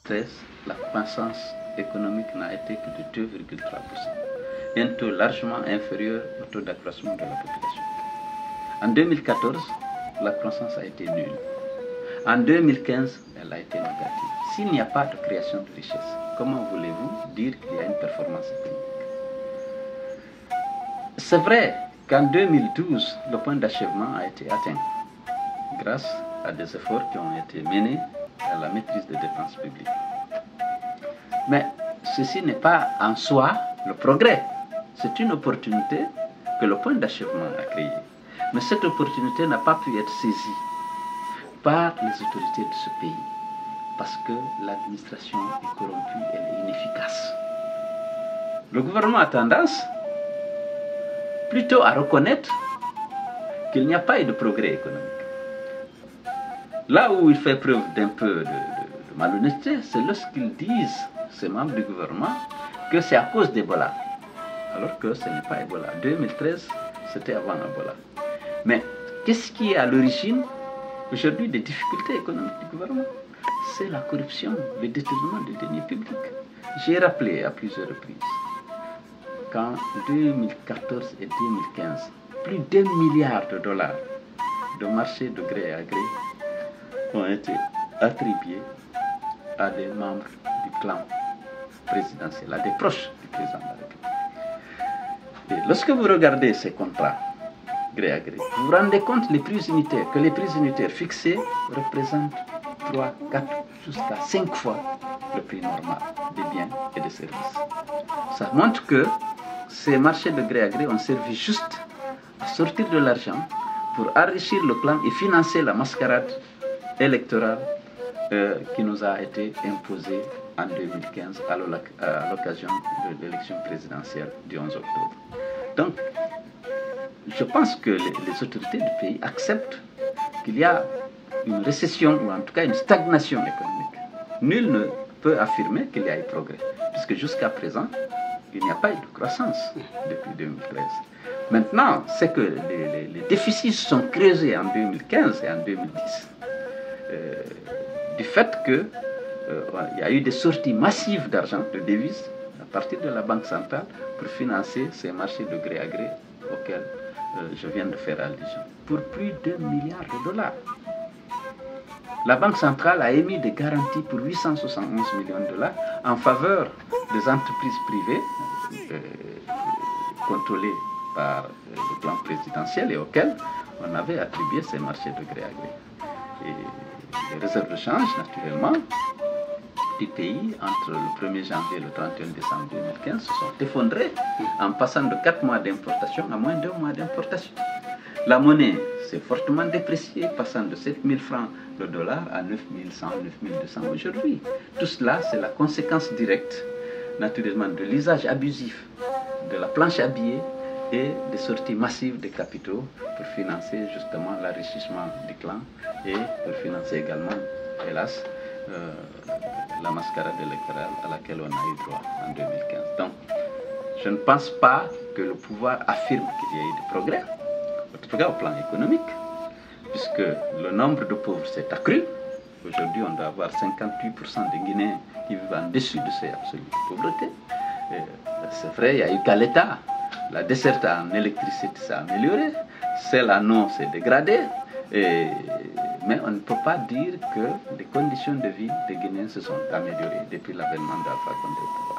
2013, la croissance économique n'a été que de 2,3%. Un taux largement inférieur au taux d'accroissement de la population. En 2014, la croissance a été nulle. En 2015, elle a été négative. S'il n'y a pas de création de richesse, comment voulez-vous dire qu'il y a une performance économique? C'est vrai qu'en 2012, le point d'achèvement a été atteint grâce à des efforts qui ont été menés à la maîtrise des dépenses publiques. Mais ceci n'est pas en soi le progrès. C'est une opportunité que le point d'achèvement a créée. Mais cette opportunité n'a pas pu être saisie par les autorités de ce pays parce que l'administration est corrompue, elle est inefficace. Le gouvernement a tendance plutôt à reconnaître qu'il n'y a pas eu de progrès économique. Là où il fait preuve d'un peu de malhonnêteté, c'est lorsqu'ils disent, ces membres du gouvernement, que c'est à cause d'Ebola. Alors que ce n'est pas Ebola. 2013, c'était avant Ebola. Mais qu'est-ce qui est à l'origine aujourd'hui des difficultés économiques du gouvernement? C'est la corruption, le détournement des deniers publics. J'ai rappelé à plusieurs reprises qu'en 2014 et 2015, plus d'1 milliard de dollars de marchés de gré à gré ont été attribués à des membres du clan présidentiel, à des proches du président de la République. Et lorsque vous regardez ces contrats gré à gré, vous vous rendez compte que les prix unitaires fixés représentent 3, 4, jusqu'à 5 fois le prix normal des biens et des services. Ça montre que ces marchés de gré à gré ont servi juste à sortir de l'argent pour enrichir le clan et financer la mascarade électorale qui nous a été imposée en 2015 à l'occasion de l'élection présidentielle du 11 octobre. Donc, je pense que les autorités du pays acceptent qu'il y a une récession ou en tout cas une stagnation économique. Nul ne peut affirmer qu'il y a eu progrès, puisque jusqu'à présent, il n'y a pas eu de croissance depuis 2013. Maintenant, c'est que les déficits sont creusés en 2015 et en 2010 du fait qu'il y a eu des sorties massives d'argent, de devises, à partir de la Banque centrale pour financer ces marchés de gré à gré auxquels je viens de faire allusion, pour plus de $1 milliard. La Banque centrale a émis des garanties pour 871 millions de dollars en faveur des entreprises privées contrôlées par le plan présidentiel et auxquelles on avait attribué ces marchés de gré à gré. Et les réserves de change, naturellement, du pays, entre le 1er janvier et le 31 décembre 2015, se sont effondrées en passant de 4 mois d'importation à moins de 2 mois d'importation. La monnaie s'est fortement dépréciée, passant de 7 000 francs le dollar à 9 100, 9 200 aujourd'hui. Tout cela, c'est la conséquence directe, naturellement, de l'usage abusif de la planche à billets et des sorties massives de capitaux pour financer justement l'enrichissement du clan et pour financer également, hélas, la mascarade électorale à laquelle on a eu droit en 2015. Donc, je ne pense pas que le pouvoir affirme qu'il y a eu des progrès, en tout cas au plan économique, puisque le nombre de pauvres s'est accru. Aujourd'hui, on doit avoir 58% des Guinéens qui vivent en dessus de ces absolus de pauvreté. C'est vrai, il y a eu qu'à l'État. La desserte en électricité s'est améliorée, celle en eau s'est dégradée, mais on ne peut pas dire que les conditions de vie des Guinéens se sont améliorées depuis l'avènement d'Alpha Condé au pouvoir.